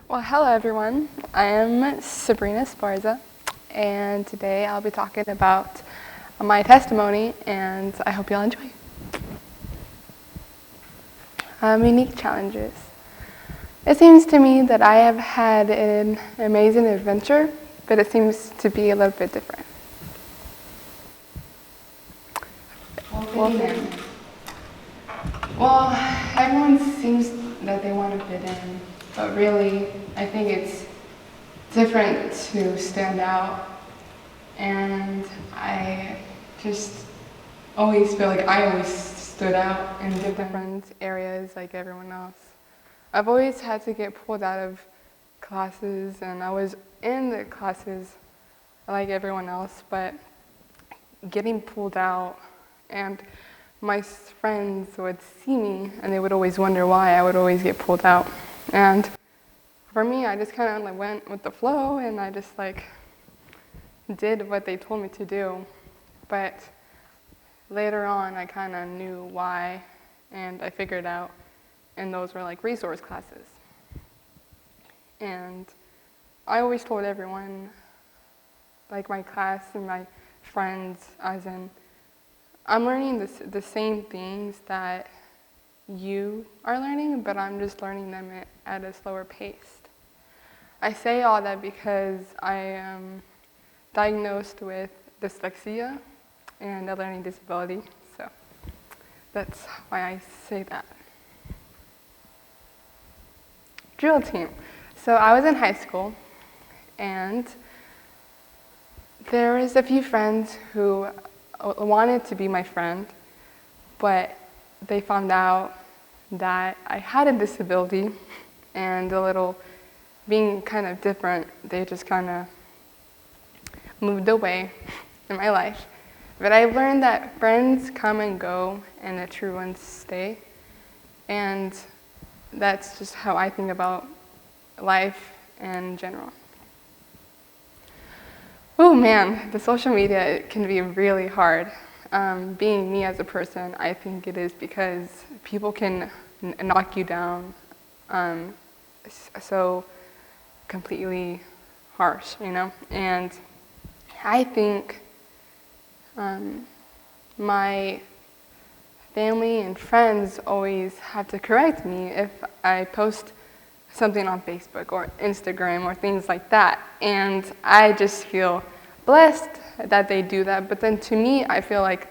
Well, hello everyone. I am Sabrina Esparza, and today I'll be talking about my testimony, and I hope you'll enjoy. Unique challenges. It seems to me that I have had an amazing adventure, but it seems to be a little bit different. Well, everyone seems that they want to fit in, but really, I think it's different to stand out. And I just always feel like I always stood out in different areas like everyone else. I've always had to get pulled out of classes, and I was in the classes like everyone else, but getting pulled out, and my friends would see me and they would always wonder why I would always get pulled out. And for me, I just kind of like went with the flow, and I just like did what they told me to do. But later on, I kind of knew why, and I figured out, and those were like resource classes. And I always told everyone, like my class and my friends, as in, I'm learning the same things that you are learning, but I'm just learning them at a slower pace. I say all that because I am diagnosed with dyslexia and a learning disability, so that's why I say that. Drill team. So I was in high school, and there was a few friends who wanted to be my friend, but they found out that I had a disability and a little being kind of different. They just kind of moved away in my life. But I learned that friends come and go and the true ones stay. And that's just how I think about life in general. Oh man, the social media, it can be really hard. Being me as a person, I think it is because people can knock you down so completely harsh, you know? And I think my family and friends always have to correct me if I post something on Facebook or Instagram or things like that. And I just feel blessed that they do that. But then to me, I feel like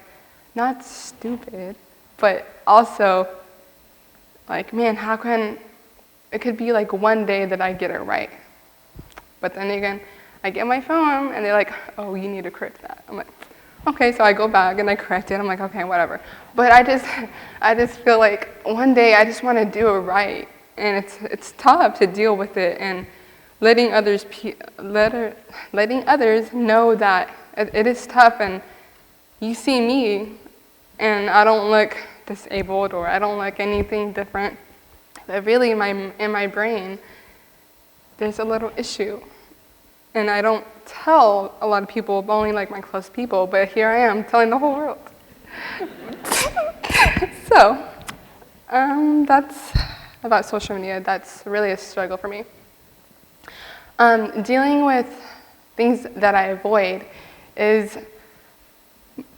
not stupid, but also like, man, how can, it could be like one day that I get it right. But then again, I get my phone and they're like, oh, you need to correct that. I'm like, okay, so I go back and I correct it. I'm like, okay, whatever. But I just feel like one day I just want to do it right. And it's tough to deal with it, and letting others know that it is tough. And you see me, and I don't look disabled or I don't look anything different. But really, in my brain, there's a little issue, and I don't tell a lot of people, only like my close people. But here I am telling the whole world. So that's about social media. That's really a struggle for me. Dealing with things that I avoid is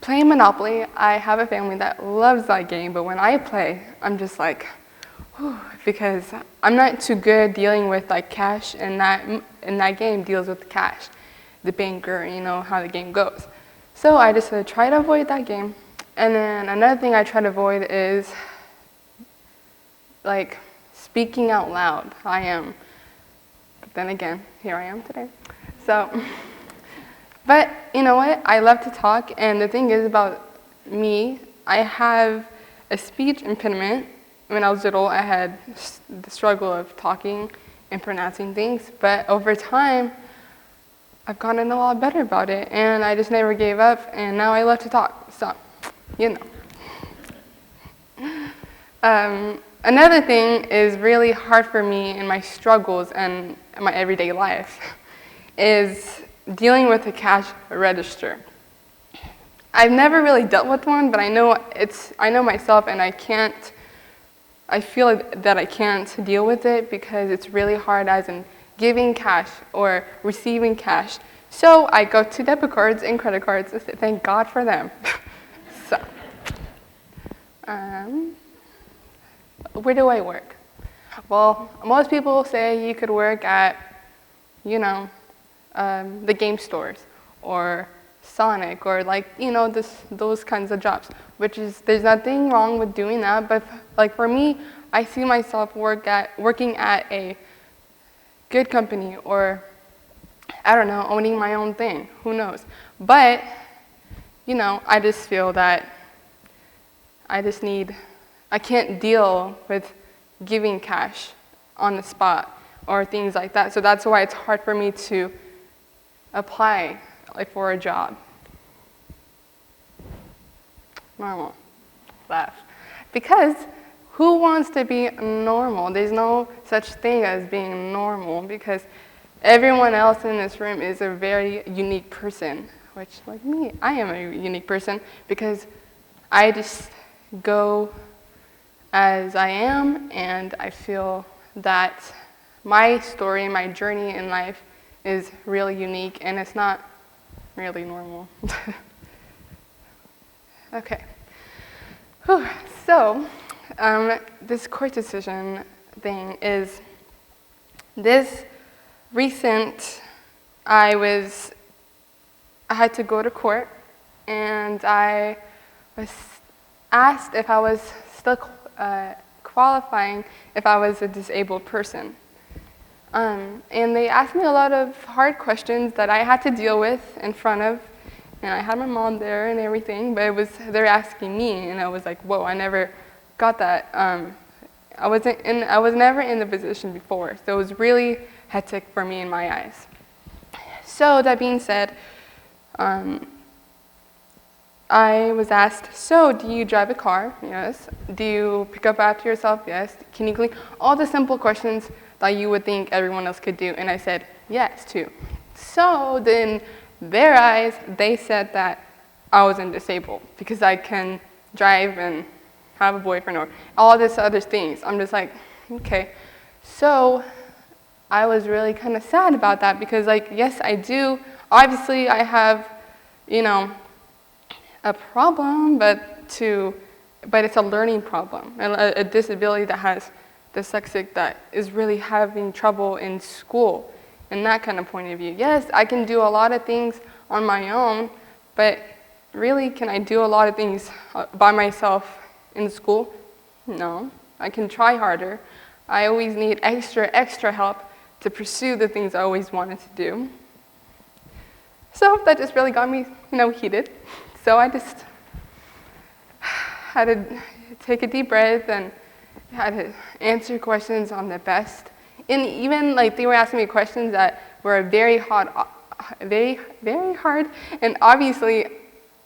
playing Monopoly. I have a family that loves that game, but when I play, I'm just like, whew, because I'm not too good dealing with like cash, and that game deals with cash, the banker, you know how the game goes. So I just try to avoid that game. And then another thing I try to avoid is like speaking out loud. I am. But then again, here I am today. So, but you know what? I love to talk, and the thing is about me, I have a speech impediment. When I was little, I had the struggle of talking and pronouncing things, but over time, I've gotten a lot better about it, and I just never gave up, and now I love to talk, so, you know. Another thing is really hard for me in my struggles and my everyday life is dealing with a cash register. I've never really dealt with one, but I know myself, and I can't I feel like that I can't deal with it because it's really hard as in giving cash or receiving cash. So I go to debit cards and credit cards and say, thank God for them. So, where do I work? Well, most people say you could work at, you know, the game stores or Sonic or like, you know, those kinds of jobs, which is, there's nothing wrong with doing that, but like for me, I see myself working at a good company or, I don't know, owning my own thing, who knows. But, you know, I just feel that I can't deal with giving cash on the spot or things like that. So that's why it's hard for me to apply like for a job. Normal. Laugh. Because who wants to be normal? There's no such thing as being normal because everyone else in this room is a very unique person, which like me, I am a unique person because I just go as I am, and I feel that my story, my journey in life is really unique, and it's not really normal. Okay. Whew. So, this court decision thing is this recent. I had to go to court, and I was asked if I was still qualifying if I was a disabled person. And they asked me a lot of hard questions that I had to deal with in front of, and I had my mom there and everything, but they're asking me, and I was like, whoa, I never got that. I was never in the position before, so it was really hectic for me in my eyes. So that being said, I was asked, so do you drive a car? Yes. Do you pick up after yourself? Yes. Can you clean? All the simple questions that you would think everyone else could do. And I said, yes, too. So then their eyes, they said that I wasn't disabled because I can drive and have a boyfriend or all this other things. I'm just like, okay. So I was really kind of sad about that because like, yes, I do. Obviously, I have, you know, a problem, but it's a learning problem, and a disability that has dyslexic that is really having trouble in school, in that kind of point of view. Yes, I can do a lot of things on my own, but really, can I do a lot of things by myself in school? No, I can try harder. I always need extra help to pursue the things I always wanted to do. So that just really got me, heated. So I just had to take a deep breath and had to answer questions on the best. And even like they were asking me questions that were very hard, very hard. And obviously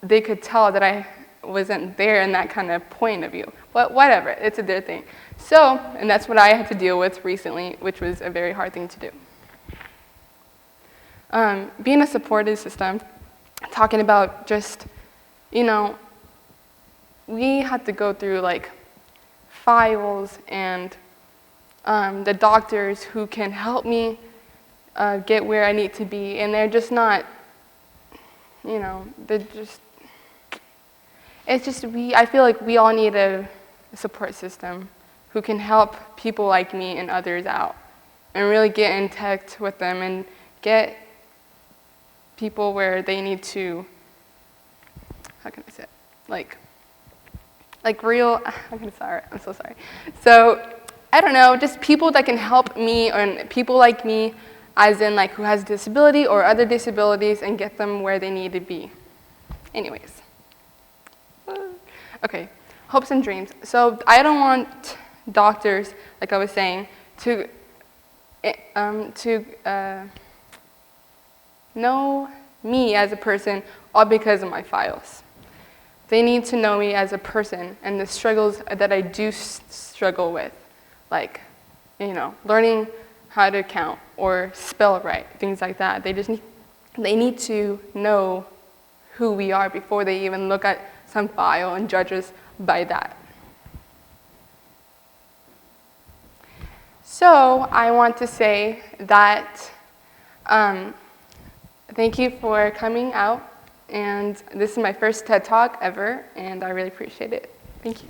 they could tell that I wasn't there in that kind of point of view. But whatever, it's a their thing. So, and that's what I had to deal with recently, which was a very hard thing to do. Being a supportive system, talking about just, we had to go through like files and the doctors who can help me get where I need to be, and they're just not, I feel like we all need a support system who can help people like me and others out and really get in touch with them and get people where they need to, how can I say it? Like real, I'm so sorry. So, I don't know, just people that can help me and people like me, as in like who has a disability or other disabilities, and get them where they need to be. Anyways. Okay, hopes and dreams. So I don't want doctors, like I was saying, to know me as a person all because of my files. They need to know me as a person and the struggles that I do struggle with, like, learning how to count or spell right, things like that. They need to know who we are before they even look at some file and judge us by that. So I want to say that thank you for coming out, and this is my first TED Talk ever, and I really appreciate it. Thank you.